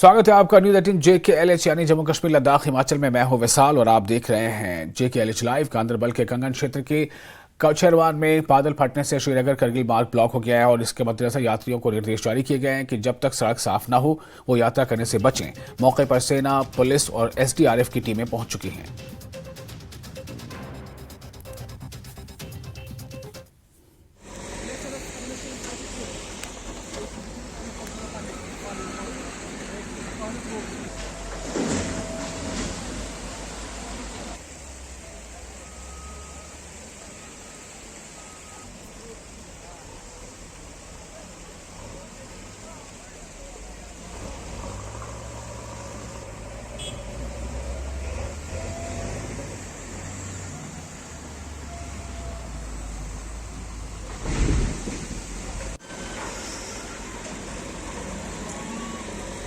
स्वागत है आपका न्यूज़ 18 JKLH यानी जम्मू कश्मीर लद्दाख हिमाचल में। मैं हूं विशाल और आप देख रहे हैं JKLH लाइव। गांधरबल के कंगन क्षेत्र के कौचरवान में बादल फटने से श्रीनगर करगिल मार्ग ब्लॉक हो गया है और इसके मद्देनजर यात्रियों को निर्देश जारी किए गए हैं कि जब तक सड़क साफ न हो वो यात्रा करने से बचें। मौके पर सेना, पुलिस और SDRF की टीमें पहुंच चुकी हैं।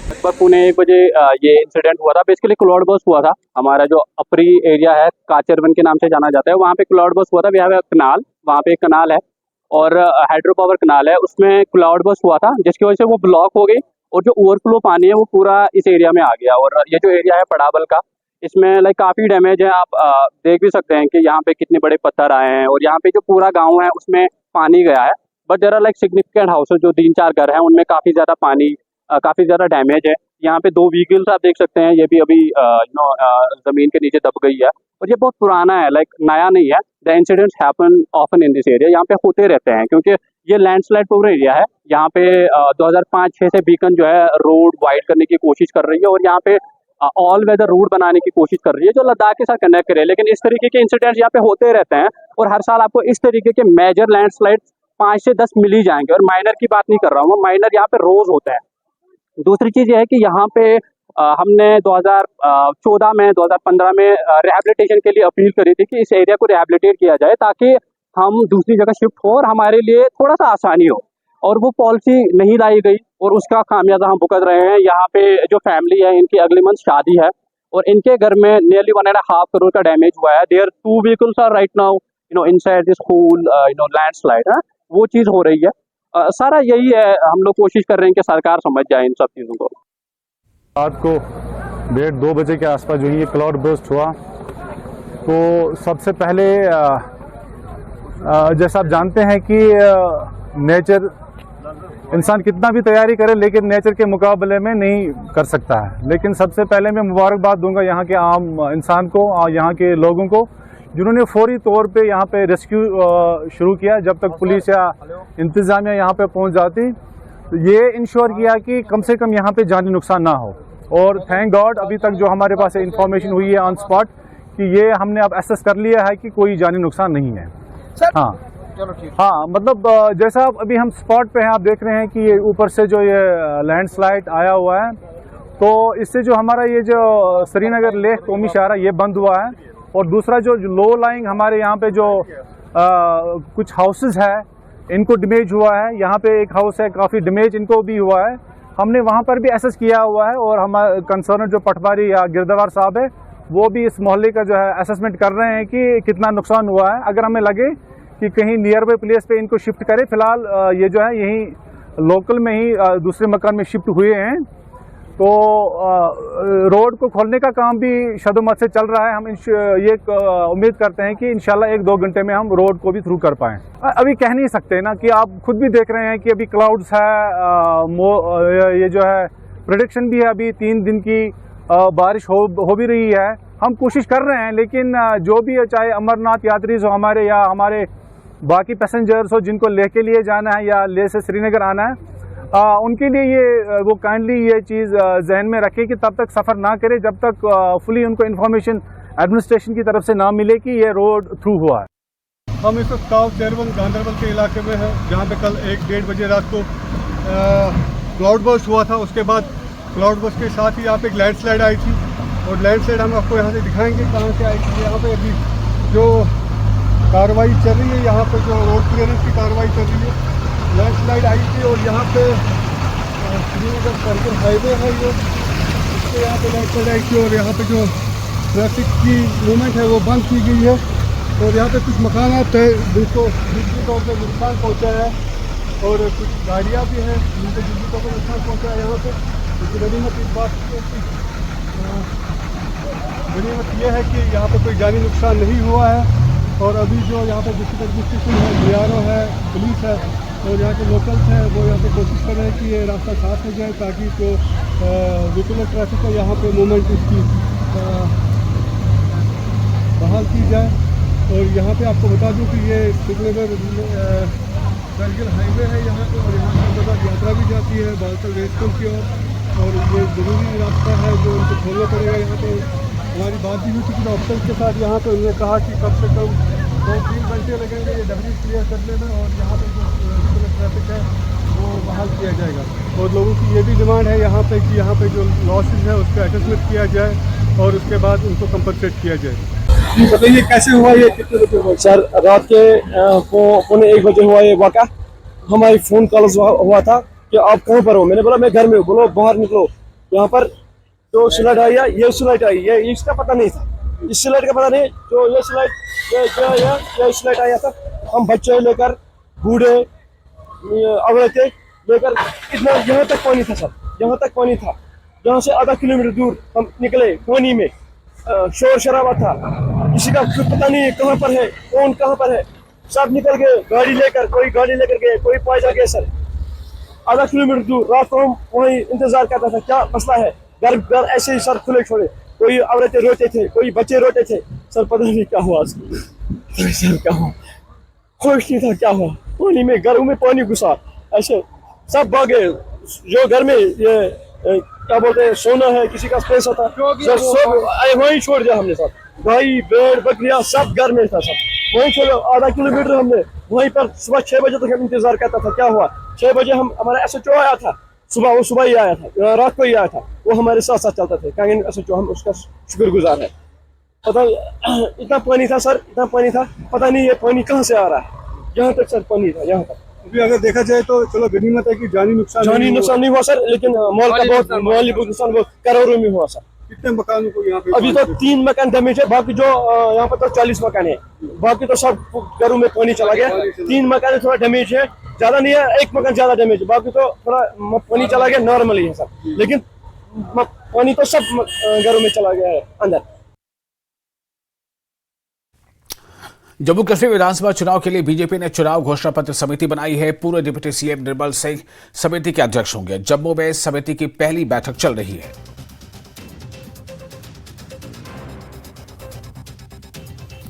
लगभग पौने 1 बजे ये इंसिडेंट हुआ था। बेसिकली क्लाउड बर्स्ट हुआ था। हमारा जो अपरी एरिया है, काचरवन के नाम से जाना जाता है, वहाँ पे क्लाउड बर्स्ट हुआ था। कनाल, वहाँ पे एक कनाल है और हाइड्रो पावर कनाल है, उसमें क्लाउड बर्स्ट हुआ था जिसकी वजह से वो ब्लॉक हो गई और जो ओवरफ्लो पानी है वो पूरा इस एरिया में आ गया। और ये जो एरिया है पड़ाबल का, इसमें लाइक काफ़ी डैमेज है। आप देख भी सकते हैं कि यहाँ पे कितने बड़े पत्थर आए हैं और यहाँ पे जो पूरा गाँव है उसमें पानी गया है। But there are like significant houses, जो 3-4 घर हैं उनमें काफ़ी ज़्यादा पानी, काफ़ी ज़्यादा डैमेज है। यहाँ पे 2 व्हीकल्स आप देख सकते हैं, ये भी अभी ज़मीन के नीचे दब गई है और ये बहुत पुराना है, लाइक नया नहीं है। The incidents happen often in this area, यहाँ पे होते रहते हैं क्योंकि ये लैंडस्लाइड पूरा एरिया है। यहाँ पे 2005-6 से बीकन जो है रोड वाइड करने की कोशिश कर रही है और यहाँ पे ऑल वेदर रूट बनाने की कोशिश कर रही है जो लद्दाख के साथ कनेक्ट करे। लेकिन इस तरीके के इंसिडेंट्स यहाँ पे होते रहते हैं और हर साल आपको इस तरीके के मेजर लैंडस्लाइड 5 से 10 मिल ही जाएंगे। और माइनर की बात नहीं कर रहा हूँ, माइनर यहाँ पे रोज होता है। दूसरी चीज़ ये है कि यहाँ पे हमने 2014 में 2015 में रिहैबिलिटेशन के लिए अपील करी थी कि इस एरिया को रिहैबिलिटेट किया जाए ताकि हम दूसरी जगह शिफ्ट हो और हमारे लिए थोड़ा सा आसानी हो। और वो पॉलिसी नहीं लाई गई और उसका खामियाजा हम भुगत रहे हैं। यहाँ पे जो फैमिली है, इनकी अगले मंथ शादी है और इनके घर में नियरली 1.5 करोड़ का डैमेज हुआ है। There 2 vehicles are right now inside this whole landslide है, वो चीज़ हो रही है। सारा यही है, हम लोग कोशिश कर रहे हैं कि सरकार समझ जाए इन सब चीज़ों को। रात को 1:30-2 बजे के आसपास जो ये क्लाउड बर्स्ट हुआ, तो सबसे पहले जैसा आप जानते हैं कि नेचर, इंसान कितना भी तैयारी करे लेकिन नेचर के मुकाबले में नहीं कर सकता है। लेकिन सबसे पहले मैं मुबारकबाद दूंगा यहाँ के आम इंसान को और यहाँ के लोगों को जिन्होंने फौरी तौर पे यहाँ पे रेस्क्यू शुरू किया। जब तक पुलिस या इंतज़ामिया यहाँ पे पहुँच जाती, तो ये इंश्योर किया कि कम से कम यहाँ पे जानी नुकसान ना हो। और थैंक गॉड अभी तक जो हमारे पास इंफॉर्मेशन हुई है ऑन स्पॉट कि ये हमने अब एसेस कर लिया है कि कोई जानी नुकसान नहीं है। हाँ, चलो ठीक। हाँ, मतलब जैसा अभी हम स्पॉट पे हैं, आप देख रहे हैं कि ये ऊपर से जो ये लैंडस्लाइड आया हुआ है, तो इससे जो हमारा ये जो श्रीनगर लेह कौमी शाहरा ये बंद हुआ है। और दूसरा जो लो लाइंग हमारे यहाँ पे जो कुछ हाउसेस है इनको डैमेज हुआ है। यहाँ पे एक हाउस है, काफ़ी डैमेज इनको भी हुआ है। हमने वहाँ पर भी एसेस किया हुआ है और हमारे कंसर्न जो पटवारी या गिरदवार साहब है वो भी इस मोहल्ले का जो है असेसमेंट कर रहे हैं कि कितना नुकसान हुआ है। अगर हमें लगे कि कहीं नियर बाई प्लेस पे इनको शिफ्ट करें, फिलहाल ये जो है यहीं लोकल में ही दूसरे मकान में शिफ्ट हुए हैं। तो रोड को खोलने का काम भी शदोमत से चल रहा है। हम ये उम्मीद करते हैं कि इंशाल्लाह 1-2 घंटे में हम रोड को भी थ्रू कर पाएँ। अभी कह नहीं सकते ना, कि आप खुद भी देख रहे हैं कि अभी क्लाउड्स है, ये जो है प्रेडिक्शन भी है अभी 3 दिन की बारिश हो भी रही है। हम कोशिश कर रहे हैं, लेकिन जो भी है, चाहे अमरनाथ यात्री हो हमारे या हमारे बाकी पैसेंजर्स हो जिनको लेह के लिए जाना है या लेह से श्रीनगर आना है, उनके लिए ये वो काइंडली ये चीज़ जहन में रखें कि तब तक सफ़र ना करें जब तक फुली उनको इन्फॉर्मेशन एडमिनिस्ट्रेशन की तरफ से ना मिले कि ये रोड थ्रू हुआ है। हम इस वक्त काचरवन गांधरबल के इलाके में हैं, जहाँ पे कल 1-1:30 बजे रात को क्लाउड बर्स्ट हुआ था। उसके बाद क्लाउड बर्स्ट के साथ ही यहाँ पे एक लैंडस्लाइड आई थी और लैंडस्लाइड हम आपको यहाँ से दिखाएंगे कहाँ से आई थी। यहाँ पे अभी जो कार्रवाई चल रही है, यहाँ पे जो रोड क्लियरेंस की कार्रवाई चल रही है। लैंडस्लाइड आई थी और यहाँ पे श्रीनगर करगिल हाईवे है, ये इसके यहाँ पे लैंडस्लाइड आई थी और यहाँ पे जो ट्रैफिक की मूवमेंट है वो बंद की गई है। और यहाँ पे कुछ मकानात है जिनको बिजली तौर पर नुकसान पहुँचा है और कुछ गाड़ियाँ भी हैं जिनको बिजली तौर पर नुकसान पहुँचा है। यहाँ पे क्योंकि गनीमत इस बात की गनीमत यह है कि यहाँ पर कोई जानी नुकसान नहीं हुआ है। और अभी जो यहाँ पर डिस्ट्रिक्ट एडमिनिस्ट्रेशन है, BRO है, पुलिस है और यहाँ के लोकल्स हैं, वो यहाँ पे कोशिश कर रहे हैं कि ये रास्ता साफ हो जाए ताकि जो व्हीकुलर ट्रैफिक है यहाँ पे मूवमेंट इसकी बहाल की जाए। और यहाँ पे आपको बता दूँ कि ये श्रीनगर करगिल हाईवे है यहाँ पे, और यहाँ पर मतलब यात्रा भी जाती है बालतल रेस्टोरेंट की ओर, और ये ज़रूरी रास्ता है जो उनको खोलना पड़ेगा। यहाँ पे हमारी बात भी हुई थी कि ऑफिसर्स के साथ यहाँ पे उन्होंने कहा कि कम से कम 2-3 घंटे लगेंगे ये डब्ल्यू क्लियर करने में, और यहाँ पे जो ट्रैफिक है वो बहाल किया जाएगा। और लोगों की ये भी डिमांड है यहाँ पे कि यहाँ पे जो लॉसेज है उसका असेसमेंट किया जाए और उसके बाद उनको कंपनसेट किया जाए। बताइए कैसे हुआ ये, कितने बजे हुआ? सर रात के 1:45 बजे हुआ ये वाक़ा। हमारी फ़ोन कॉल हुआ था कि आप कहाँ पर हो। मैंने बोला मैं घर में हूँ। बोलो बाहर निकलो। यहाँ पर जो स्लाइड आई है, ये स्लाइड आई, ये इसका पता नहीं था, इस स्लाइड का पता नहीं। जो ये स्लाइड आया था, हम बच्चे लेकर बूढ़े औरतें लेकर इतना यहाँ तक पानी था सर, यहाँ तक पानी था। यहाँ से आधा किलोमीटर दूर हम निकले पानी में, शोर शराबा था, किसी का पता नहीं कहाँ पर है, कौन कहाँ पर है। सब निकल गए गाड़ी लेकर, कोई गाड़ी लेकर गए, कोई पैदल गए सर। आधा किलोमीटर दूर रात को हम वहीं इंतजार करता था क्या मसला है। घर ऐसे ही सर खुले छोड़े, कोई औरतें रोते थे, कोई बच्चे रोते थे। सर पता नहीं क्या हुआ सर, क्या हुआ, होश नहीं था क्या हुआ। पानी में घरों में पानी घुसा, ऐसे सब भागे। जो घर में ये क्या बोलते हैं सोना है, किसी का पैसा था, सब वहीं छोड़ दिया हमने सर। गाय भेड़ बकरियां सब घर में था सर, वहीं छोड़ो। आधा किलोमीटर हमने वहीं पर सुबह 6 बजे तक हम इंतजार करता था क्या हुआ। 6 बजे हम हमारा SHO आया था, सुबह वो सुबह ही आया था, रात को ही आया था, वो हमारे साथ साथ चलता था कांगन SHO, हम उसका शुक्रगुजार है। पता इतना पानी था सर, इतना पानी था, पता नहीं ये पानी कहाँ से आ रहा है। यहाँ तक सर पानी था, यहाँ तक। अभी अगर देखा जाए तो चलो गनीमत है कि जानी नुकसान नहीं हुआ सर, लेकिन माली नुकसान बहुत करोड़ों में हुआ सर। कितने मकानों को यहाँ पे? अभी तो 3 मकान डैमेज है, बाकी जो यहाँ पर तो 40 मकान है, बाकी तो सब घरों में पानी चला गया। 3 मकान थोड़ा डैमेज है, ज्यादा नहीं है, 1 मकान ज्यादा डैमेज है, बाकी तो थोड़ा पानी चला गया, नॉर्मली है सर। लेकिन पानी तो सब घरों में चला गया है अंदर। जम्मू कश्मीर विधानसभा चुनाव के लिए बीजेपी ने चुनाव घोषणा पत्र समिति बनाई है। पूर्व डिप्टी CM निर्मल सिंह समिति के अध्यक्ष होंगे। जम्मू में समिति की पहली बैठक चल रही है।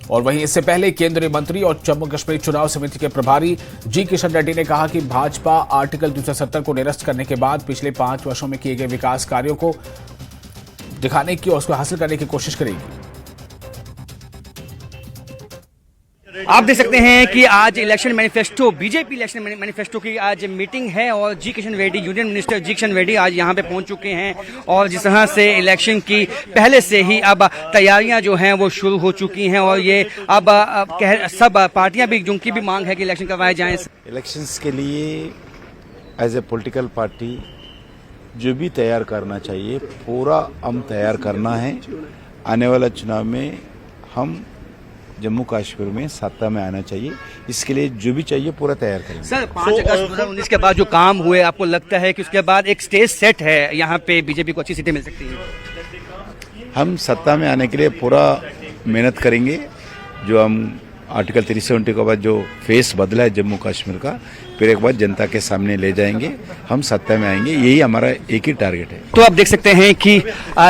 और वहीं इससे पहले केंद्रीय मंत्री और जम्मू कश्मीर चुनाव समिति के प्रभारी जी किशन रेड्डी ने कहा कि भाजपा आर्टिकल 270 को निरस्त करने के बाद पिछले 5 वर्षों में किए गए विकास कार्यों को दिखाने की और उसको हासिल करने की कोशिश करेगी। आप देख सकते हैं कि आज election manifesto, BJP election manifesto की आज मीटिंग है और जी किशन रेड्डी, यूनियन मिनिस्टर जी किशन रेड्डी आज यहाँ पे पहुंच चुके हैं। और जिस तरह से इलेक्शन की पहले से ही अब तैयारियां जो हैं वो शुरू हो चुकी हैं और ये अब सब पार्टियां भी, जिनकी भी मांग है कि इलेक्शन करवाए जाएं। इलेक्शंस के लिए एज ए पॉलिटिकल पार्टी जो भी तैयार करना चाहिए पूरा हम तैयार करना है। आने वाला चुनाव में हम जम्मू कश्मीर में सत्ता में आना चाहिए, इसके लिए जो भी चाहिए पूरा तैयार करेंगे। सर 5 अगस्त 2019 के बाद जो काम हुए, आपको लगता है कि उसके बाद एक स्टेज सेट है, यहाँ पे बीजेपी को अच्छी सीटें मिल सकती हैं? हम सत्ता में आने के लिए पूरा मेहनत करेंगे। जो हम आर्टिकल 370 के बाद जो फेस बदला है जम्मू कश्मीर का, फिर एक बार जनता के सामने ले जाएंगे, हम सत्ता में आएंगे, यही हमारा एक ही टारगेट है। तो आप देख सकते हैं कि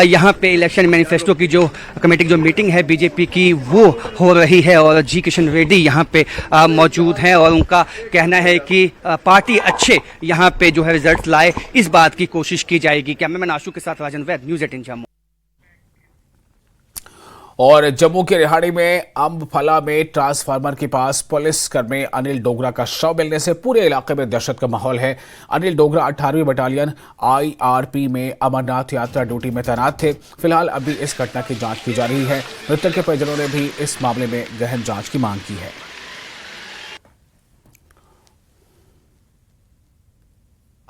यहाँ पे इलेक्शन मैनिफेस्टो की जो कमेटी की जो मीटिंग है बीजेपी की वो हो रही है और जी किशन रेड्डी यहाँ पे मौजूद हैं और उनका कहना है कि पार्टी अच्छे यहाँ पे जो है रिजल्ट लाए, इस बात की कोशिश की जाएगी। कैमरामैन आशु के साथ राजन वैद, न्यूज़ 18 जम्मू। और जम्मू के रिहाड़ी में अम्बफला में ट्रांसफार्मर के पास पुलिस कर्मी अनिल डोगरा का शव मिलने से पूरे इलाके में दहशत का माहौल है। अनिल डोगरा 18वीं बटालियन IRP में अमरनाथ यात्रा ड्यूटी में तैनात थे। फिलहाल अभी इस घटना की जांच की जा रही है। मृतक के परिजनों ने भी इस मामले में गहन जांच की मांग की है।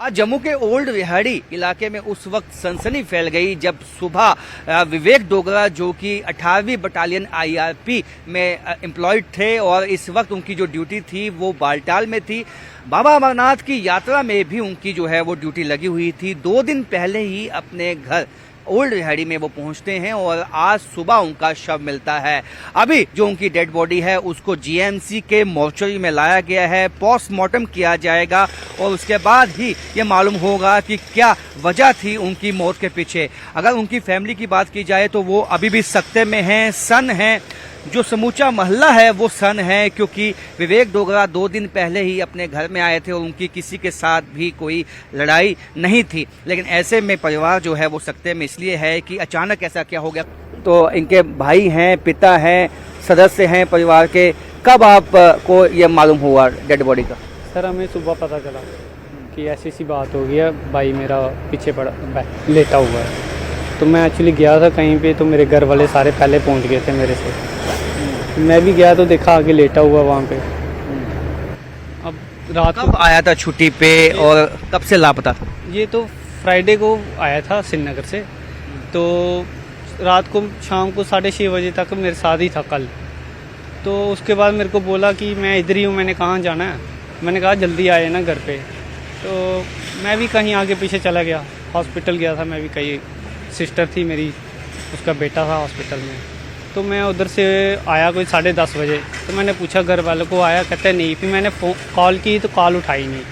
आज जम्मू के ओल्ड विहाड़ी इलाके में उस वक्त सनसनी फैल गई जब सुबह विवेक डोगरा जो कि 18वीं बटालियन IRP में एम्प्लॉयड थे और इस वक्त उनकी जो ड्यूटी थी वो बालटाल में थी। बाबा अमरनाथ की यात्रा में भी उनकी जो है वो ड्यूटी लगी हुई थी। 2 दिन पहले ही अपने घर ओल्ड विहाड़ी में वो पहुंचते हैं और आज सुबह उनका शव मिलता है। अभी जो उनकी डेड बॉडी है उसको GMC के मोर्चरी में लाया गया है, पोस्टमार्टम किया जाएगा और उसके बाद ही ये मालूम होगा कि क्या वजह थी उनकी मौत के पीछे। अगर उनकी फैमिली की बात की जाए तो वो अभी भी सख्ते में हैं, सन हैं। जो समूचा मोहल्ला है वो सन है क्योंकि विवेक डोगरा 2 दिन पहले ही अपने घर में आए थे और उनकी किसी के साथ भी कोई लड़ाई नहीं थी। लेकिन ऐसे में परिवार जो है वो सख्ते में इसलिए है कि अचानक ऐसा क्या हो गया। तो इनके भाई हैं, पिता हैं, सदस्य हैं परिवार के। कब आपको ये मालूम हुआ डेड बॉडी का? सर हमें सुबह पता चला कि ऐसी सी बात हो गई है, भाई मेरा पीछे पड़ा लेटा हुआ है। तो मैं एक्चुअली गया था कहीं पे, तो मेरे घर वाले सारे पहले पहुंच गए थे मेरे से। मैं भी गया तो देखा आगे लेटा हुआ वहाँ पे। अब रात कब आया था छुट्टी पे और कब से लापता था? ये तो फ्राइडे को आया था श्रीनगर से, तो रात को शाम को 6:30 बजे तक मेरे साथ ही था कल। तो उसके बाद मेरे को बोला कि मैं इधर ही हूँ। मैंने कहाँ जाना है? मैंने कहा जल्दी आए ना घर पे। तो मैं भी कहीं आगे पीछे चला गया, हॉस्पिटल गया था मैं भी। कहीं सिस्टर थी मेरी, उसका बेटा था हॉस्पिटल में। तो मैं उधर से आया कोई 10:30 बजे। तो मैंने पूछा घर वालों को, आया? कहते नहीं। फिर मैंने कॉल की तो कॉल उठाई नहीं।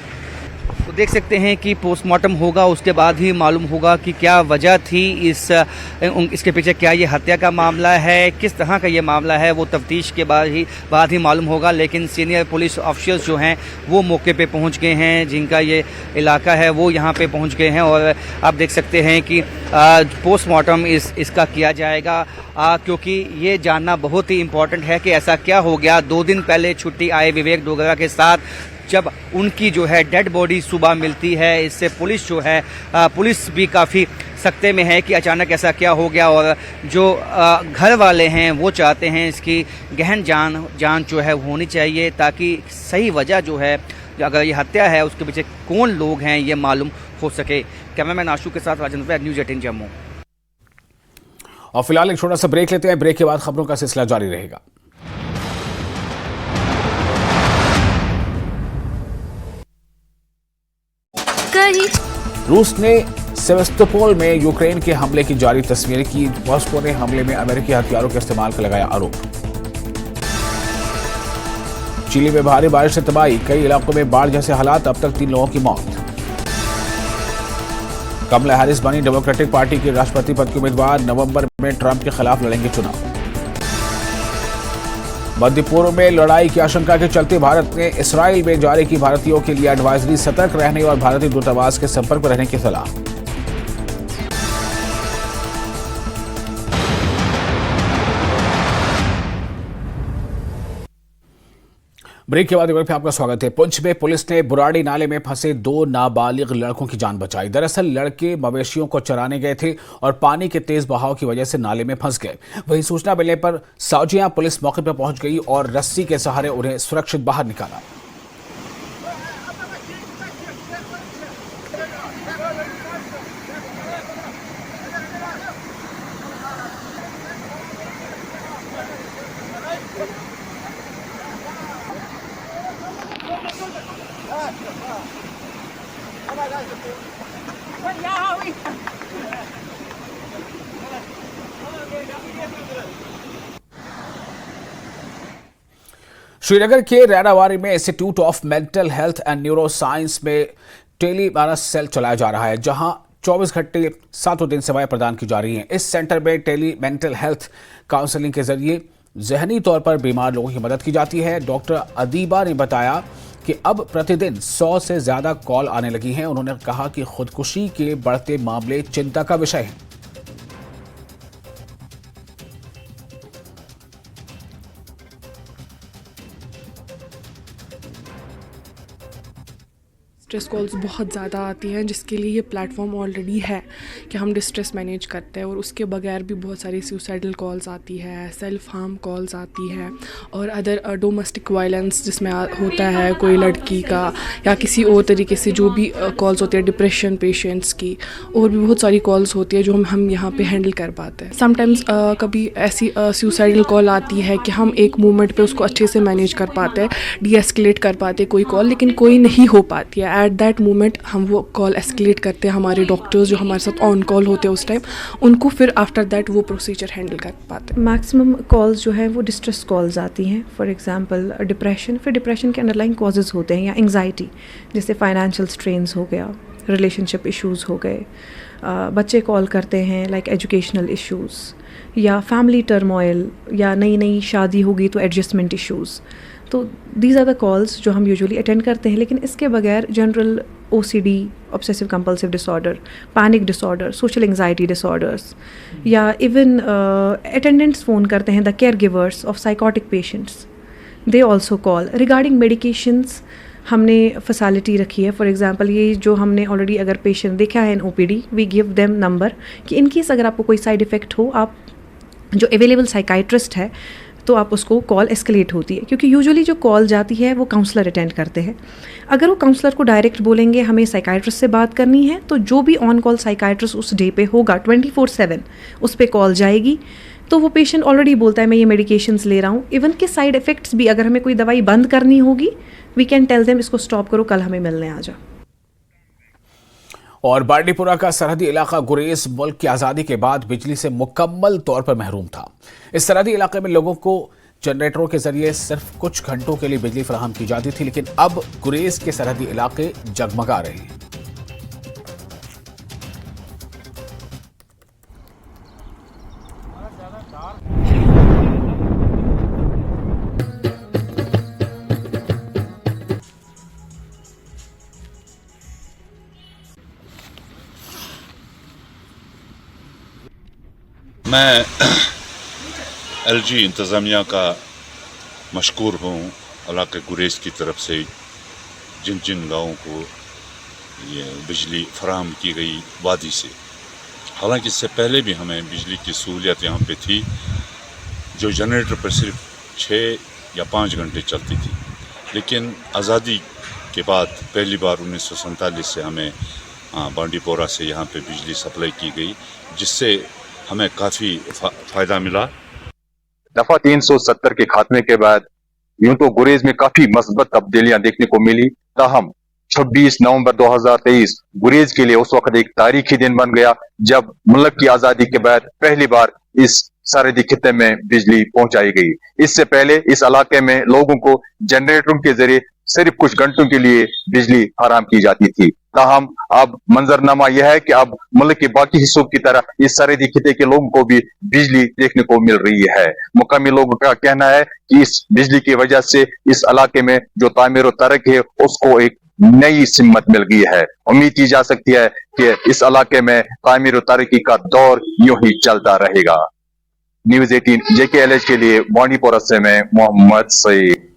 तो देख सकते हैं कि पोस्टमार्टम होगा, उसके बाद ही मालूम होगा कि क्या वजह थी इसके पीछे। क्या ये हत्या का मामला है, किस तरह का ये मामला है, वो तफ्तीश के बाद ही मालूम होगा। लेकिन सीनियर पुलिस ऑफिसर्स जो हैं वो मौके पे पहुंच गए हैं, जिनका ये इलाका है वो यहाँ पे पहुंच गए हैं। और आप देख सकते हैं कि पोस्टमार्टम इसका किया जाएगा क्योंकि ये जानना बहुत ही इम्पोर्टेंट है कि ऐसा क्या हो गया। 2 दिन पहले छुट्टी आए विवेक डोगरा के साथ, जब उनकी जो है डेड बॉडी सुबह मिलती है। इससे पुलिस जो है पुलिस भी काफ़ी सख्ते में है कि अचानक ऐसा क्या हो गया। और जो घर वाले हैं वो चाहते हैं इसकी गहन जांच जो है होनी चाहिए, ताकि सही वजह जो है, अगर ये हत्या है उसके पीछे कौन लोग हैं ये मालूम हो सके। कैमरामैन आशु के साथ राजेंद्र, न्यूज़ 18 जम्मू। और फिलहाल एक छोटा सा ब्रेक लेते हैं। ब्रेक के बाद खबरों का सिलसिला जारी रहेगा। रूस ने सेवेस्तोपोल में यूक्रेन के हमले की जारी तस्वीरें की। मॉस्को ने हमले में अमेरिकी हथियारों के इस्तेमाल का लगाया आरोप। चिली में भारी बारिश से तबाही, कई इलाकों में बाढ़ जैसे हालात, अब तक 3 लोगों की मौत। कमला हैरिस बनी डेमोक्रेटिक पार्टी की राष्ट्रपति पद की उम्मीदवार, नवंबर में ट्रंप के खिलाफ लड़ेंगे चुनाव। मध्य पूर्व में लड़ाई की आशंका के चलते भारत ने इसराइल में जारी की भारतीयों के लिए एडवाइजरी, सतर्क रहने और भारतीय दूतावास के संपर्क में रहने की सलाह। ब्रेक के बाद एक बार फिर आपका स्वागत है। पुंछ में पुलिस ने बुराड़ी नाले में फंसे 2 नाबालिग लड़कों की जान बचाई। दरअसल लड़के मवेशियों को चराने गए थे और पानी के तेज बहाव की वजह से नाले में फंस गए। वहीं सूचना मिलने पर साजिया पुलिस मौके पर पहुंच गई और रस्सी के सहारे उन्हें सुरक्षित बाहर निकाला। श्रीनगर के रैनावारी में institute of mental health and neuro science में टेलीमानस सेल चलाया जा रहा है, जहां 24 घंटे 7 दिन सेवाएं प्रदान की जा रही हैं। इस सेंटर में टेली मेंटल हेल्थ काउंसलिंग के जरिए जहनी तौर पर बीमार लोगों की मदद की जाती है। डॉक्टर अदीबा ने बताया कि अब प्रतिदिन 100 से ज्यादा कॉल आने लगी हैं। उन्होंने कहा कि खुदकुशी के बढ़ते मामले चिंता का विषय है। डिस्ट्रेस कॉल्स बहुत ज़्यादा आती हैं, जिसके लिए ये प्लेटफॉर्म ऑलरेडी है कि हम डिस्ट्रेस मैनेज करते हैं। और उसके बगैर भी बहुत सारी सुसाइडल कॉल्स आती है, सेल्फ हार्म कॉल्स आती है, और अदर डोमेस्टिक वायलेंस जिसमें होता है कोई लड़की का या किसी और तरीके से जो भी कॉल्स होती है, डिप्रेशन पेशेंट्स की, और भी बहुत सारी कॉल्स होती है जो हम यहाँ पे हैंडल कर पाते हैं। समटाइम्स कभी ऐसी सुसाइडल कॉल आती है कि हम एक मोमेंट पे उसको अच्छे से मैनेज कर पाते हैं, डी एस्केलेट कर पाते हैं कोई कॉल, लेकिन कोई नहीं हो पाती है। एट दैट मोमेंट हम वो कॉल एस्केलेट करते हैं, हमारे डॉक्टर्स जो हमारे साथ ऑन कॉल होते हैं उस टाइम, उनको फिर आफ्टर दैट वो प्रोसीजर हैंडल कर पाते हैं। मैक्सिमम कॉल्स जो है वो डिस्ट्रेस कॉल्स आती हैं। फॉर एग्जांपल डिप्रेशन, फिर डिप्रेशन के अंडरलाइंग कॉजेज़ होते हैं, या एंग्जाइटी जैसे फाइनेंशियल स्ट्रेन्स हो गया, रिलेशनशिप इश्यूज़ हो गए, बच्चे कॉल करते हैं लाइक एजुकेशनल इश्यूज़, या फैमिली टर्मोइल, या नई नई शादी होगी तो एडजस्टमेंट इश्यूज़। तो दीज आर द कॉल्स जो हम यूजुअली अटेंड करते हैं। लेकिन इसके बगैर general OCD, obsessive compulsive disorder, panic disorder, social anxiety disorders, या इवन अटेंडेंट्स फ़ोन करते हैं, the care givers of psychotic patients, they also call. Regarding medications हमने फैसिलिटी रखी है। फॉर एग्जांपल ये जो हमने ऑलरेडी अगर पेशेंट देखा है in OPD, we give them number कि इन केस अगर आपको कोई साइड इफ़ेक्ट हो, आप जो अवेलेबल साइकाइट्रिस्ट है तो आप उसको कॉल एस्केलेट होती है, क्योंकि यूजुअली जो कॉल जाती है वो काउंसलर अटेंड करते हैं। अगर वो काउंसलर को डायरेक्ट बोलेंगे हमें साइकाइट्रिस्ट से बात करनी है, तो जो भी ऑन कॉल साइकाइट्रिस्ट उस डे पे होगा 24/7 उस पर कॉल जाएगी। तो वो पेशेंट ऑलरेडी बोलता है मैं ये मेडिकेशंस ले रहा हूँ। इवन के साइड इफ़ेक्ट्स भी, अगर हमें कोई दवाई बंद करनी होगी, वी कैन टेल देम इसको स्टॉप करो, कल हमें मिलने आ जाओ। और बांडीपुरा का सरहदी इलाका गुरेज मुल्क की आज़ादी के बाद बिजली से मुकम्मल तौर पर महरूम था। इस सरहदी इलाके में लोगों को जनरेटरों के जरिए सिर्फ कुछ घंटों के लिए बिजली फराहम की जाती थी, लेकिन अब गुरेज के सरहदी इलाके जगमगा रहे हैं। मैं LG इंतज़ामिया का मशकूर हूँ इलाके गुरेज की तरफ से जिन जिन गाँवों को ये बिजली फराहम की गई वादी से। हालांकि इससे पहले भी हमें बिजली की सहूलियत यहाँ पे थी, जो जनरेटर पर सिर्फ 6 या 5 घंटे चलती थी, लेकिन आज़ादी के बाद पहली बार 1947 से हमें बांडीपोरा से यहाँ पे बिजली सप्लाई की गई, जिससे हमें काफ़ी फ़ायदा मिला। दफा 370 के खात्मे के बाद यूं तो गुरेज में काफी मस्बत तब्दीलियां देखने को मिली, ताहम 26 नवंबर 2023 गुरेज के लिए उस वक्त एक तारीखी दिन बन गया जब मुल्क की आजादी के बाद पहली बार इस सरहदी खित्ते में बिजली पहुंचाई गई। इससे पहले इस इलाके में लोगों को जनरेटरों के जरिए सिर्फ कुछ घंटों के लिए बिजली फराहम की जाती थी। ताहम अब मंजरनामा यह है कि अब मुल्क के बाकी हिस्सों की तरह इस सरहदी खित्ते के लोगों को भी बिजली देखने को मिल रही है। मुकामी लोगों का कहना है कि इस बिजली की वजह से इस इलाके में जो तामीर और तरक् है उसको एक नई सिमत मिल गई है। उम्मीद की जा सकती है कि इस इलाके में तामीर और तरक्की का दौर यूं ही चलता रहेगा। न्यूज़ 18 JKLH के लिए बांडीपोरा से मैं मोहम्मद सईद।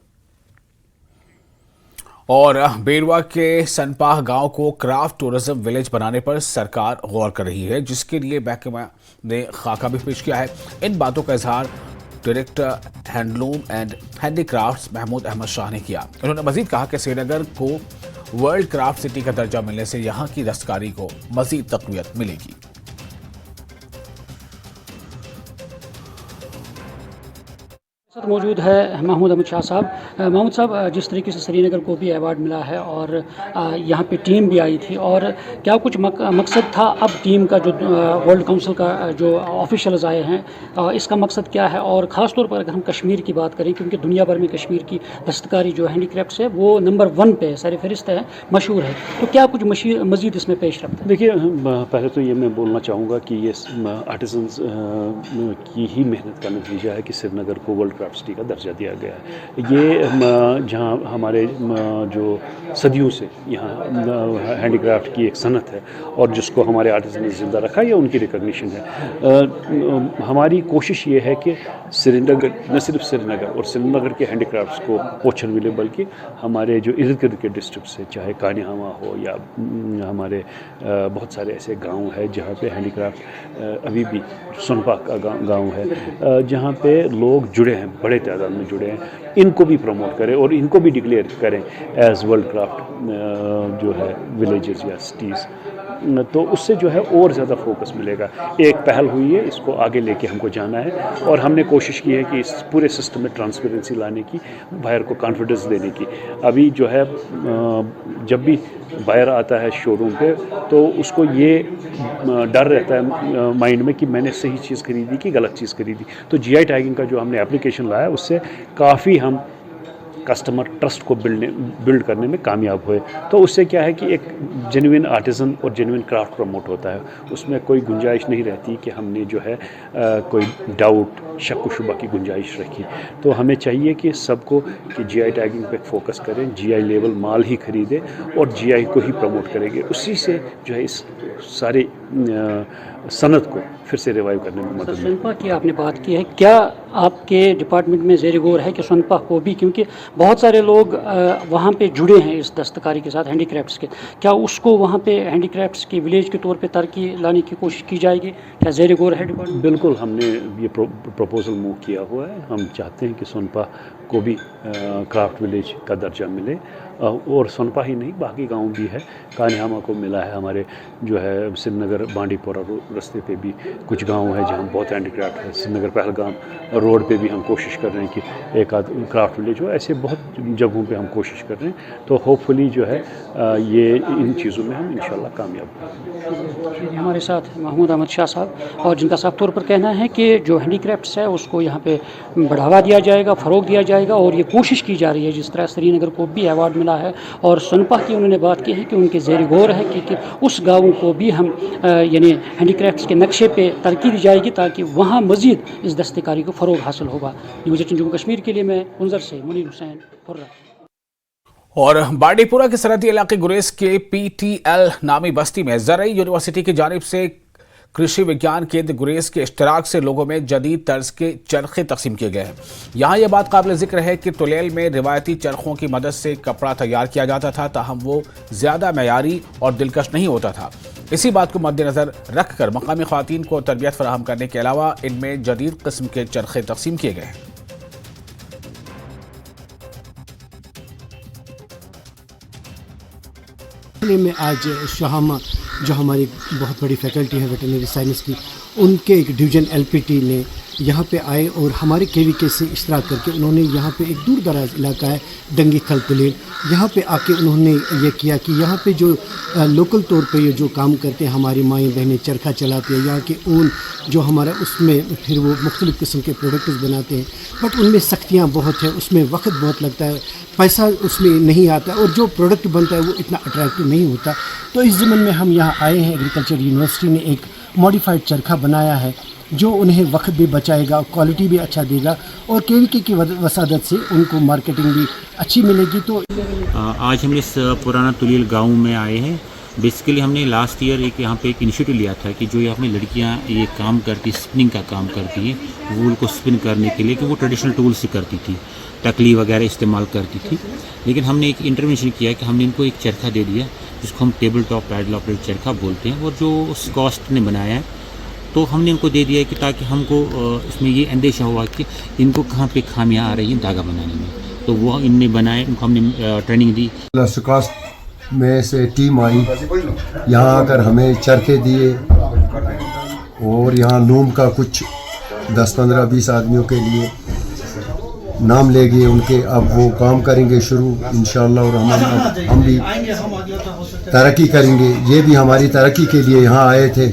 और बेरवा के सनपाह गांव को क्राफ्ट टूरिज्म विलेज बनाने पर सरकार गौर कर रही है, जिसके लिए महकमा ने खाका भी पेश किया है। इन बातों का इजहार director handloom and handicrafts Mahmood Ahmad Shah ने किया। उन्होंने मजीद कहा कि श्रीनगर को वर्ल्ड क्राफ्ट सिटी का दर्जा मिलने से यहाँ की दस्तकारी को मजीद तक़वियत मिलेगी। साथ मौजूद है महमूद अहमद शाह साहब। महमूद साहब, जिस तरीके से श्रीनगर को भी अवार्ड मिला है और यहाँ पे टीम भी आई थी, और क्या कुछ मकसद था अब टीम का, जो वर्ल्ड काउंसिल का जो ऑफिशियल्स आए हैं, इसका मकसद क्या है? और ख़ास तौर पर अगर हम कश्मीर की बात करें, क्योंकि दुनिया भर में कश्मीर की दस्तकारी जो हैंडीक्राफ्ट्स है वो नंबर 1 पे सर फहरिस्त है, मशहूर है, तो क्या कुछ मज़ीद इसमें पेश रखता है? देखिए, पहले तो ये मैं बोलना चाहूँगा कि ये आर्टिजन्स की ही मेहनत का नतीजा है कि श्रीनगर को वर्ल्ड क्राफ्ट हैंडीक्राफ्ट्स का दर्जा दिया गया है। ये जहाँ हमारे जो सदियों से यहाँ हैंडीक्राफ्ट की एक सनत है और जिसको हमारे आर्टिस्ट ने ज़िंदा रखा, ये उनकी रिकॉग्निशन है। हमारी कोशिश ये है कि श्रीनगर, न सिर्फ श्रीनगर और श्रीनगर के हैंडीक्राफ्ट्स को पोषण मिले, बल्कि हमारे जो इर्द गिर्द के डिस्ट्रिक्ट से, चाहे कानिहामा हो या हमारे बहुत सारे ऐसे गांव हैं जहाँ पे हैंडीक्राफ्ट अभी भी, सोनपा का गांव है जहाँ पे लोग जुड़े हैं, बड़े तादाद में जुड़े हैं, इनको भी प्रमोट करें और इनको भी डिक्लेयर करें एज वर्ल्ड क्राफ्ट जो है विलेजेस या सिटीज़, तो उससे जो है और ज़्यादा फोकस मिलेगा। एक पहल हुई है, इसको आगे लेके हमको जाना है और हमने कोशिश की है कि इस पूरे सिस्टम में ट्रांसपेरेंसी लाने की, बायर को कॉन्फिडेंस देने की। अभी जो है जब भी बायर आता है शोरूम पे तो उसको ये डर रहता है माइंड में कि मैंने सही चीज़ खरीदी कि गलत चीज़ खरीदी। तो जीआई टैगिंग का जो हमने एप्लीकेशन लाया उससे काफ़ी हम कस्टमर ट्रस्ट को बिल्ड करने में कामयाब हुए। तो उससे क्या है कि एक जेन्युइन आर्टिज़न और जेन्युइन क्राफ्ट प्रमोट होता है, उसमें कोई गुंजाइश नहीं रहती कि हमने जो है कोई डाउट, शक शुबा की गुंजाइश रखी। तो हमें चाहिए कि सबको कि जीआई टैगिंग पे फोकस करें, जीआई लेवल माल ही खरीदें और जीआई को ही प्रमोट करेंगे। उसी से जो है इस सारे सनत को फिर से रिवाइव करने में मदद मिलेगी। सोनपा की आपने बात की है, क्या आपके डिपार्टमेंट में ज़ेर गौर है कि सोनपा को भी, क्योंकि बहुत सारे लोग वहाँ पे जुड़े हैं इस दस्तकारी के साथ, हैंडीक्राफ्ट्स के, क्या उसको वहाँ पे हैंडीक्राफ्ट्स की विलेज के तौर पे तरक्की लाने की कोशिश की जाएगी? क्या ज़ेर गौर है डिपार्टमेंट? बिल्कुल, हमने ये प्रपोजल मूव किया हुआ है। हम चाहते हैं कि सोनपा को भी क्राफ्ट विलेज का दर्जा मिले और सोनपा ही नहीं, बाकी गांव भी है। कानिहामा को मिला है, हमारे जो है श्रीनगर बांडीपोरा रास्ते पे भी कुछ गांव है जहां बहुत हैंडीक्राफ्ट है। श्रीनगर पहलगाम रोड पे भी हम कोशिश कर रहे हैं कि एक आध क्राफ्ट विलेज हो। ऐसे बहुत जगहों पे हम कोशिश कर रहे हैं। तो होपफुली जो है ये इन चीज़ों में हम इंशाल्लाह कामयाब होंगे। हमारे साथ महमूद अहमद शाह साहब, और जिनका साफ तौर पर कहना है कि जो हैंडीक्राफ्ट्स है उसको यहाँ पे बढ़ावा दिया जाएगा, फ़रोग दिया जाएगा और ये कोशिश की जा रही है। जिस तरह श्रीनगर को भी अवार्ड मिला है और सोनपा की उन्होंने बात की है कि उनके ज़ेर गौर है कि उस गाँव को भी हम यानी हैंडीक्राफ्ट्स के नक्शे पे तरक्की दी जाएगी ताकि वहाँ मज़ीद इस दस्तकारी को फ़रोग हासिल होगा। न्यूज़ 18 जम्मू कश्मीर के लिए मैं उनजर से मुनीर हुसैन हुर्रा। और बांडीपुरा के सरहदी इलाके गुरेज के PTL नामी बस्ती में ज़राई यूनिवर्सिटी की जानिब से कृषि विज्ञान केंद्र गुरेज के इश्तराक से लोगों में जदीद तर्ज के चरखे तकसीम किए गए हैं। यहाँ यह बात काबिल जिक्र है कि तुलेल में रिवायती चरखों की मदद से कपड़ा तैयार किया जाता था, ताहम वो ज़्यादा मयारी और दिलकश नहीं होता था। इसी बात को मद्देनजर रखकर मकामी ख़वातीन को तरबियत फराहम करने के अलावा इनमें जदीद किस्म के चरखे तकसीम किए गए हैं। में आज शाहमा जो हमारी बहुत बड़ी फैकल्टी है वेटरनरी साइंस की, उनके एक डिवीज़न LPT ने यहाँ पे आए और हमारे KVK से इश्तराक करके उन्होंने यहाँ पे एक दूर दराज इलाका है डंगी खल तुलेल, यहाँ पे आके उन्होंने ये किया कि यहाँ पे जो लोकल तौर पे ये जो काम करते हैं हमारी माएँ बहनें चरखा चलाते हैं, यहाँ के ऊन जो हमारा उसमें फिर वो मुख्तलिफ़ किस्म के प्रोडक्ट्स बनाते हैं, बट उनमें सख्तियाँ बहुत है, उसमें वक्त बहुत लगता है, पैसा उसमें नहीं आता और जो प्रोडक्ट बनता है वो इतना अट्रैक्टिव नहीं होता। तो इस ज़मन में हम यहाँ आए हैं, एग्रीकल्चर यूनिवर्सिटी ने एक मॉडिफाइड चरखा बनाया है जो उन्हें वक्त भी बचाएगा, क्वालिटी भी अच्छा देगा और KVK की वसादत से उनको मार्केटिंग भी अच्छी मिलेगी। तो आज हम इस पुराना तुलील गांव में आए हैं। बेसिकली हमने लास्ट ईयर एक यहाँ पे एक इनिशिएटिव लिया था कि जो यहाँ पे लड़कियाँ ये काम करती, स्पिनिंग का काम करती हैं, वूल को स्पिन करने के लिए, कि वो ट्रेडिशनल टूल से करती थी, टकली वगैरह इस्तेमाल करती थी। लेकिन हमने एक इंटरवेंशन किया कि हमने इनको एक चरखा दे दिया जिसको हम टेबल टॉप पैडल ऑपरेट चरखा बोलते हैं, और जो स्कॉस्ट ने बनाया है तो हमने इनको दे दिया कि ताकि हमको इसमें ये अंदेशा हुआ कि इनको कहाँ पे खामियां आ रही हैं धागा बनाने में, तो वो इनने बनाए, उनको हमने ट्रेनिंग दी। सुकास्ट में से टीम आई, यहाँ आकर हमें चरखे दिए और यहाँ लूम का कुछ 10, 15, 20 आदमियों के लिए नाम ले गए उनके। अब वो काम करेंगे शुरू इंशाअल्लाह और हम भी तरक्की करेंगे। ये भी हमारी तरक्की के लिए यहाँ आए थे।